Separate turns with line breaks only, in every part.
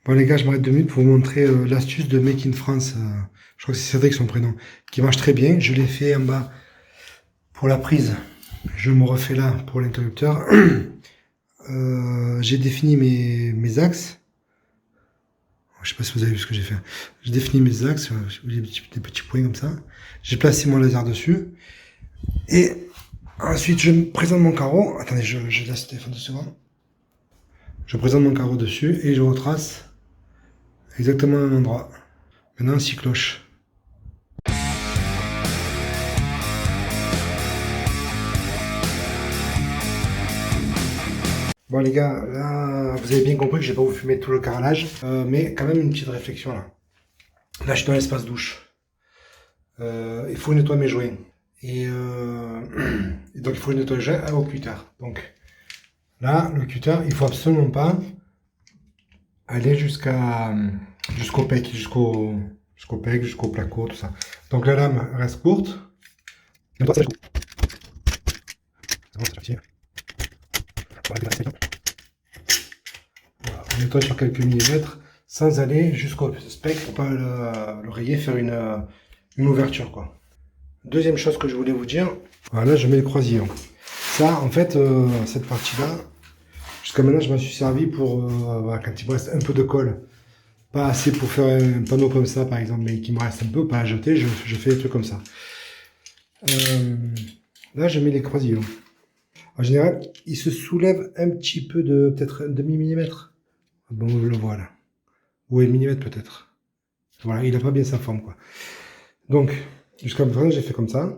Bon les gars, je m'arrête 2 minutes pour vous montrer l'astuce de Make in France. Je crois que c'est Cédric son prénom. Qui marche très bien. Je l'ai fait en bas pour la prise. Je me refais là pour l'interrupteur. J'ai défini mes axes. Je sais pas si vous avez vu ce que j'ai fait. J'ai défini mes axes. Des petits points comme ça. J'ai placé mon laser dessus. Et ensuite, je me présente mon carreau. Attendez, je laisse le téléphone 2 secondes. Je présente mon carreau dessus et je retrace exactement au même endroit. Maintenant, 6 cloches. Bon les gars, là, vous avez bien compris que je n'ai pas vous fumer tout le carrelage, mais quand même une petite réflexion là. Là, je suis dans l'espace douche. Il faut nettoyer mes joints. Et donc, il faut nettoyer les joints au cutter. Donc, là, le cutter, il faut absolument pas aller jusqu'au pec, jusqu'au pec, jusqu'au placo, tout ça. Donc, la lame reste courte. Voilà, on nettoie sur quelques millimètres sans aller jusqu'au spec pour pas le rayer, faire une ouverture quoi. Deuxième chose que je voulais vous dire, voilà, je mets le croisillon. Ça, en fait, cette partie-là, jusqu'à maintenant, je m'en suis servi pour voilà, quand il me reste un peu de colle, pas assez pour faire un panneau comme ça, par exemple, mais qui me reste un peu, pas à jeter, je fais des trucs comme ça. Là, je mets les croisillons. En général, il se soulève un petit peu de peut-être un demi-millimètre. Bon, je le vois là. Ou un millimètre peut-être. Voilà, il n'a pas bien sa forme quoi. Donc, jusqu'à maintenant, j'ai fait comme ça.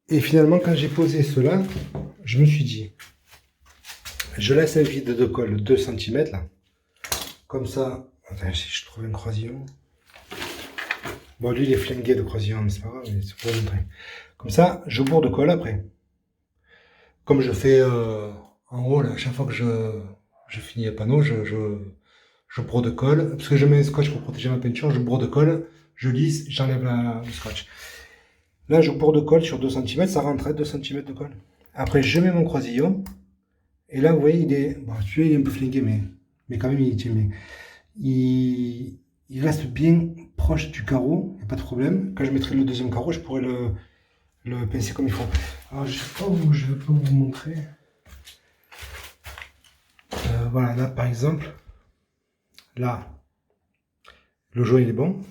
Et finalement, quand j'ai posé cela, je me suis dit, je laisse un vide de colle 2 cm là. Comme ça, attends, si je trouve un croisillon. Bon, lui, il est flingué de croisillon, mais c'est pas grave, c'est pour vous montrer. Comme ça, je bourre de colle après. Comme je fais en haut, là, à chaque fois que je finis le panneau, je bourre de colle. Parce que je mets un scotch pour protéger ma peinture, je bourre de colle, je lisse, j'enlève le scotch. Là, je bourre de colle sur 2 cm, ça rentrait 2 cm de colle. Après, je mets mon croisillon. Et là, vous voyez, il est. Bon, celui-là, il est un peu flingué, mais quand même, il tient bien. Il reste bien proche du carreau, il n'y a pas de problème. Quand je mettrai le deuxième carreau, je pourrai le pincer comme il faut. Alors, je sais pas où je peux vous montrer. Voilà, là, par exemple, là, le joint, il est bon.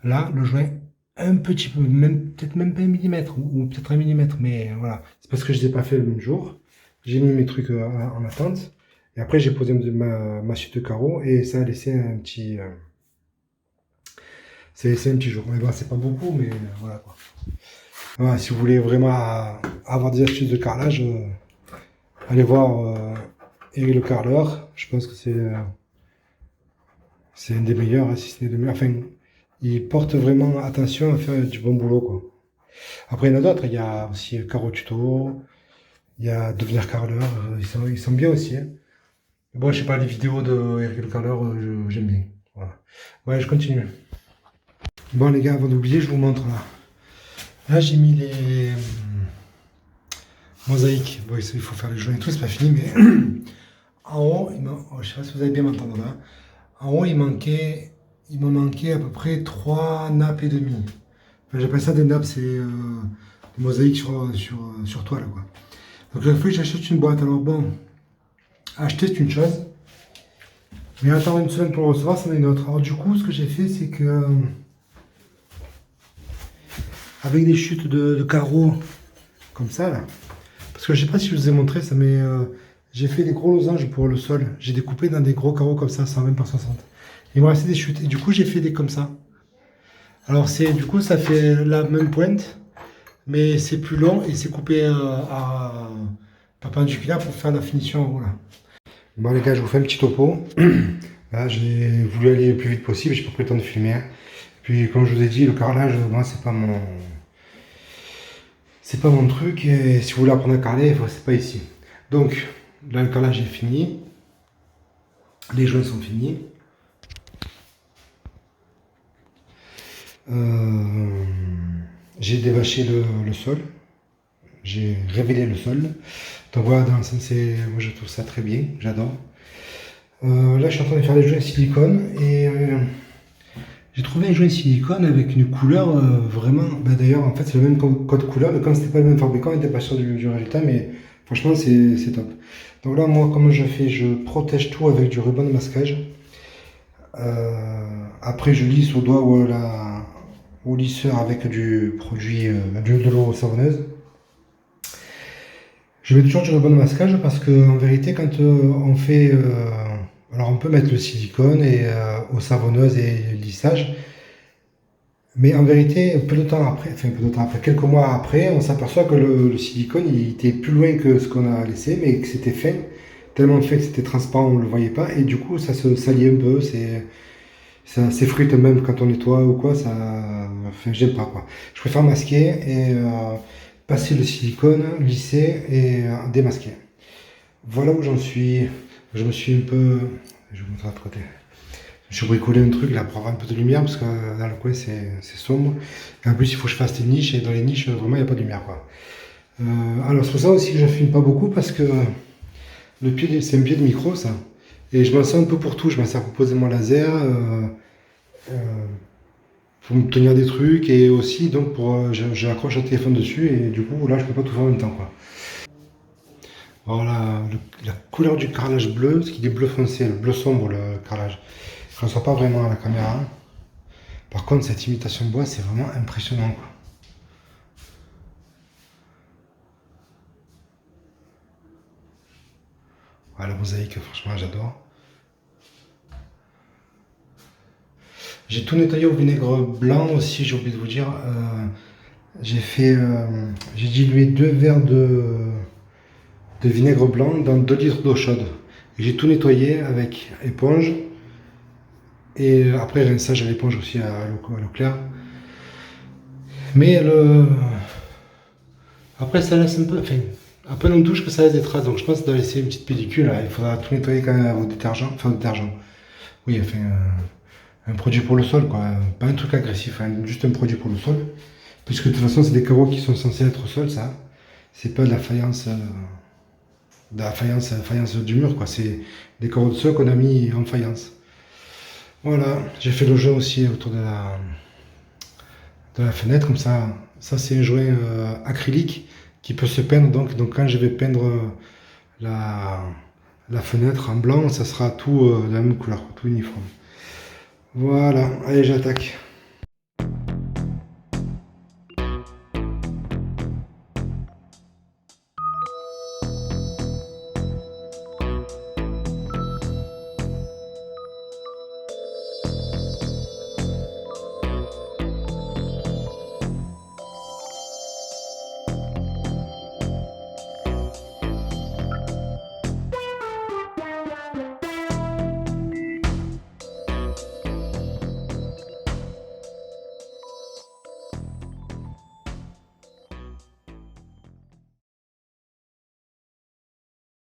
Là, le joint, un petit peu, peut-être même pas 1 millimètre, ou peut-être 1 millimètre, mais voilà. C'est parce que je ne les ai pas fait le même jour. J'ai mis mes trucs en attente. Et après, j'ai posé ma suite de carreaux et ça a laissé un petit... ça a laissé un petit jour. Mais bon, c'est pas beaucoup, mais voilà quoi. Voilà, si vous voulez vraiment avoir des astuces de carrelage, allez voir Eric le carreleur. Je pense que c'est un des meilleurs, hein, si ce n'est le meilleur. Enfin, il porte vraiment attention à faire du bon boulot quoi. Après, il y en a d'autres. Il y a aussi Carreau Tuto. Il y a Devenir carreleur. Ils sont bien aussi. Hein. Bon, je sais pas, les vidéos de Eric le carreleur, j'aime bien. Voilà. Ouais, je continue. Bon, les gars, avant d'oublier, je vous montre là. Là, j'ai mis les mosaïques. Bon, il faut faire les joints et tout, c'est pas fini, mais en haut, je sais pas si vous allez bien m'entendre là. En haut, il me manquait à peu près 3 nappes et demie. Enfin, j'appelle ça des nappes, c'est des mosaïques sur toile, quoi. Donc, il a fallu que j'achète une boîte. Alors, bon, acheter, c'est une chose. Mais attendre une semaine pour le recevoir, c'en est une autre. Alors, du coup, ce que j'ai fait, c'est que avec des chutes de carreaux comme ça, là. Parce que je sais pas si je vous ai montré ça, mais j'ai fait des gros losanges pour le sol. J'ai découpé dans des gros carreaux comme ça, 120 par 60. Il me restait des chutes. Et du coup, j'ai fait des comme ça. Alors, du coup, ça fait la même pointe, mais c'est plus long et c'est coupé à perpendiculaire pour faire la finition en haut, là. Bon, les gars, je vous fais un petit topo. Là, j'ai voulu aller le plus vite possible, j'ai pas pris le temps de filmer. Hein. Puis, comme je vous ai dit, le carrelage, moi, c'est pas mon truc. Et si vous voulez apprendre à carreler, c'est pas ici. Donc, là, le carrelage est fini. Les joints sont finis. J'ai dévaché le sol. J'ai révélé le sol. Donc voilà, dans le sens, moi je trouve ça très bien, j'adore. Là, je suis en train de faire des joints silicone et j'ai trouvé un joint silicone avec une couleur vraiment. Bah, d'ailleurs, en fait, c'est le même code couleur, mais comme c'était pas le même fabricant, on n'était pas sûr du résultat, mais franchement, c'est top. Donc là, moi, comment je fais? Je protège tout avec du ruban de masquage. Après, je lisse au doigt ou au lisseur avec du produit de l'eau savonneuse. Je mets toujours du ruban de masquage parce que en vérité, quand on fait. Alors, on peut mettre le silicone et eau savonneuse et lissage. Mais en vérité, peu de temps après, enfin peu de temps après, quelques mois après, on s'aperçoit que le silicone il était plus loin que ce qu'on a laissé, mais que c'était fin, tellement fin que c'était transparent, on ne le voyait pas, et du coup ça se salit un peu, ça s'effrite même quand on nettoie ou quoi, ça, enfin j'aime pas quoi. Je préfère masquer et passer le silicone, lisser et démasquer. Voilà où j'en suis. Je me suis un peu, je vais vous montrer de l'autre côté. Je suis bricolé un truc là pour avoir un peu de lumière parce que dans le coin c'est sombre. Et en plus il faut que je fasse des niches et dans les niches vraiment il n'y a pas de lumière quoi. Alors c'est pour ça aussi que je filme pas beaucoup parce que le pied c'est un pied de micro ça. Et je m'en sers un peu pour tout. Je m'en sers pour poser mon laser, pour me tenir des trucs et aussi donc pour j'accroche un téléphone dessus et du coup là je peux pas tout faire en même temps quoi. Voilà la couleur du carrelage bleu, ce qui est bleu foncé, le bleu sombre le carrelage. Je ne ressens pas vraiment à la caméra. Par contre, cette imitation de bois, c'est vraiment impressionnant, quoi. Voilà, la mosaïque, franchement, j'adore. J'ai tout nettoyé au vinaigre blanc aussi, j'ai oublié de vous dire. J'ai dilué 2 verres de vinaigre blanc dans 2 litres d'eau chaude. J'ai tout nettoyé avec éponge. Et après, rinçage à l'éponge aussi à l'eau claire. Mais après, ça laisse un peu. Enfin, à peine on touche que ça laisse des traces, donc je pense que ça doit laisser une petite pellicule. Là. Il faudra tout nettoyer quand même au détergent. Enfin, au détergent. Oui, enfin, un produit pour le sol, quoi. Pas un truc agressif, hein, juste un produit pour le sol. Puisque de toute façon, c'est des carreaux qui sont censés être au sol, ça. C'est pas de la faïence, faïence du mur, quoi. C'est des carreaux de sol qu'on a mis en faïence. Voilà, j'ai fait le jeu aussi autour de la fenêtre, comme ça. Ça, c'est un joint acrylique qui peut se peindre. Donc quand je vais peindre la fenêtre en blanc, ça sera tout de la même couleur, tout uniforme. Voilà, allez, j'attaque.